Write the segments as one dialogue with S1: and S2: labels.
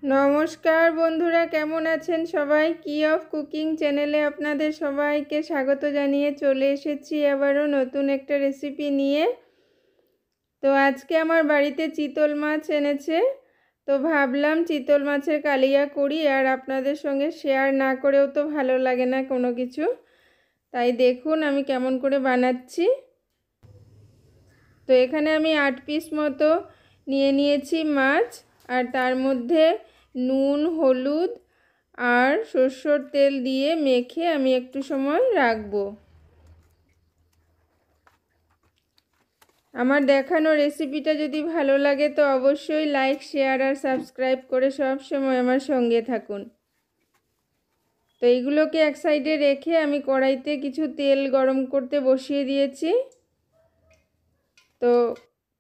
S1: নমস্কার বন্ধুরা, কেমন আছেন সবাই? কি অফ কুকিং চ্যানেলে আপনাদের সবাইকে স্বাগত জানিয়ে চলে এসেছি আবারও নতুন একটা রেসিপি নিয়ে। তো আজকে আমার বাড়িতে চিতল মাছ এনেছে, তো ভাবলাম চিতল মাছের কালিয়া করি, আর আপনাদের সঙ্গে শেয়ার না করেও তো ভালো লাগে না কোনো কিছু। তাই দেখুন আমি কেমন করে বানাচ্ছি। তো এখানে আমি 8 পিস মতো নিয়ে নিয়েছি মাছ, আর তার মধ্যে নুন, হলুদ আর সরষের তেল দিয়ে মেখে আমি একটু সময় রাখবো। আমার দেখানো রেসিপিটা যদি ভালো লাগে তো অবশ্যই লাইক, শেয়ার আর সাবস্ক্রাইব করে সব সময় আমার সঙ্গে থাকুন। তো এইগুলোকে এক সাইডে রেখে আমি কড়াইতে কিছু তেল গরম করতে বসিয়ে দিয়েছি। তো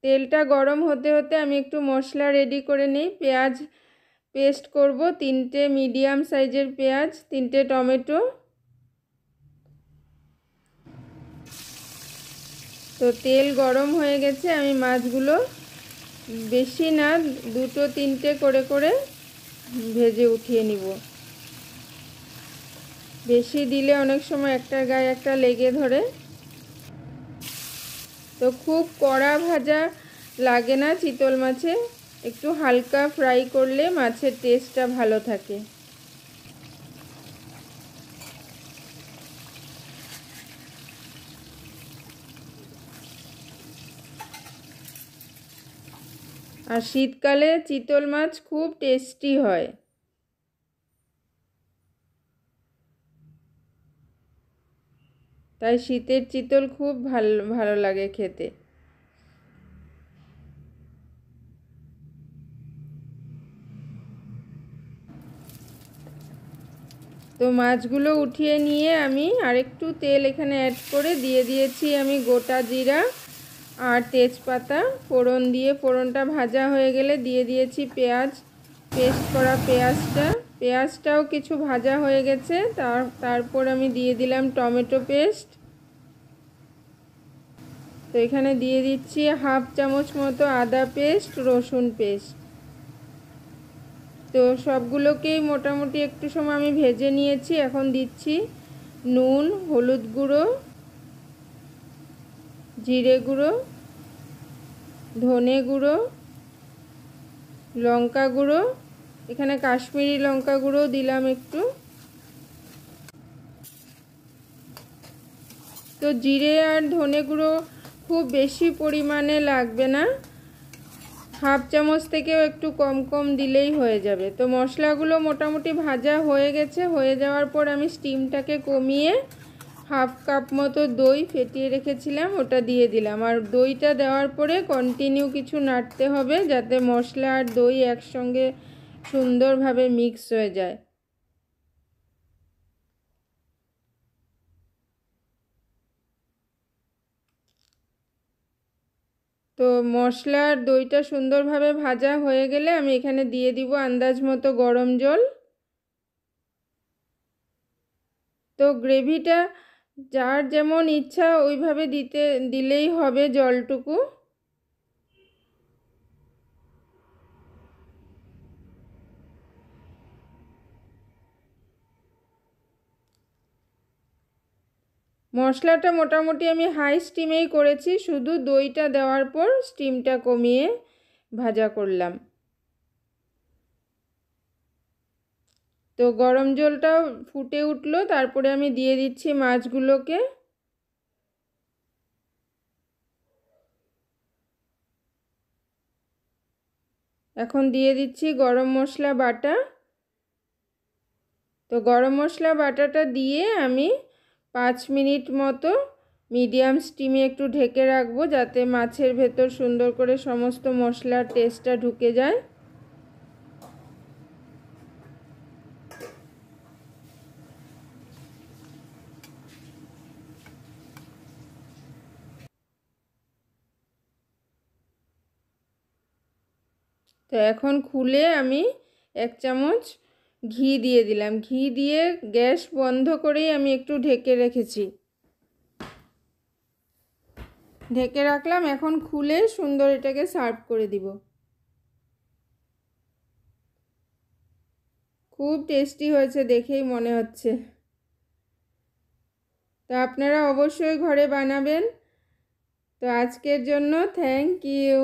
S1: তেলটা গরম হতে হতে আমি একটু মশলা রেডি করে নিই। পেঁয়াজ পেস্ট করব, 3টে মিডিয়াম সাইজের পেঁয়াজ, 3টে টমেটো। তো তেল গরম হয়ে গেছে, আমি মাছগুলো বেশি না 2-3টে করে করে ভেজে উঠিয়ে নিব। বেশি দিলে অনেক সময় একটার গায়ে একটা লেগে ধরে। তো খুব কড়া ভাজা লাগে না চিতল মাছে, একটু হালকা ফ্রাই করলে মাছের টেস্টটা ভালো থাকে। আর শীতকালে চিতল মাছ খুব টেস্টি হয়। তাই শীতের চিতল খুব ভালো ভালো লাগে খেতে। তো মাছগুলো উঠিয়ে নিয়ে আমি আরেকটু তেল এখানে অ্যাড করে দিয়ে দিয়েছি আমি গোটা জিরা আর তেজপাতা ফোড়ন দিয়ে, ফোড়নটা ভাজা হয়ে গেলে দিয়ে দিয়েছি পেঁয়াজ, পেস্ট করা পেঁয়াজটাও কিছু ভাজা হয়ে গেছে। তারপর আমি দিয়ে দিলাম টমেটো পেস্ট। তো এখানে দিয়ে দিচ্ছি 1/2 চামচ মতো আদা পেস্ট, রসুন পেস্ট। তো সবগুলোকেই মোটামুটি একটু সময় আমি ভেজে নিয়েছি। এখন দিচ্ছি নুন, হলুদ গুঁড়ো, জিরে গুঁড়ো, ধনে গুঁড়ো, লঙ্কা গুঁড়ো, এখানে কাশ্মীরি লঙ্কা গুঁড়ো দিলাম একটু। তো জিরে আর ধনে গুঁড়ো খুব বেশি পরিমাণে লাগবে না, 1/2 চামচ থেকেও একটু কম কম দিলেই হয়ে যাবে। তো মশলাগুলো মোটামুটি ভাজা হয়ে গেছে। হয়ে যাওয়ার পর আমি স্টিমটাকে কমিয়ে 1/2 কাপ মতো দই ফেটিয়ে রেখেছিলাম ওটা দিয়ে দিলাম। আর দইটা দেওয়ার পরে কন্টিনিউ কিছু নাড়তে হবে যাতে মশলা আর দই একসঙ্গে সুন্দরভাবে মিক্স হয়ে যায়। তো মশলা আর দইটা সুন্দরভাবে ভাজা হয়ে গেলে আমি এখানে দিয়ে দিব আন্দাজ মতো গরম জল। তো গ্রেভিটা যার যেমন ইচ্ছা ওইভাবে দিলেই হবে জলটুকু। মশলাটা মোটামুটি আমি হাই স্টিমেই করেছি, শুধু দইটা দেওয়ার পর স্টিমটা কমিয়ে ভাজা করলাম। তো গরম জলটাও ফুটে উঠলো, তারপরে আমি দিয়ে দিচ্ছি মাছগুলোকে। এখন দিয়ে দিচ্ছি গরম মশলা বাটা। তো গরম মশলা বাটাটা দিয়ে আমি 5 মিনিট মতো মিডিয়াম স্টিমে একটু ঢেকে রাখবো যাতে মাছের ভেতর সুন্দর করে সমস্ত মশলার টেস্টটা ঢুকে যায়। তো এখন খুলে আমি 1 চামচ ঘি দিয়ে দিলাম। ঘি দিয়ে গ্যাস বন্ধ করেই আমি একটু ঢেকে রেখেছি, ঢেকে রাখলাম। এখন খুলে সুন্দর এটাকে সার্ভ করে দিব। খুব টেস্টি হয়েছে দেখেই মনে হচ্ছে। তো আপনারা অবশ্যই ঘরে বানাবেন। তো আজকের জন্য থ্যাংক ইউ।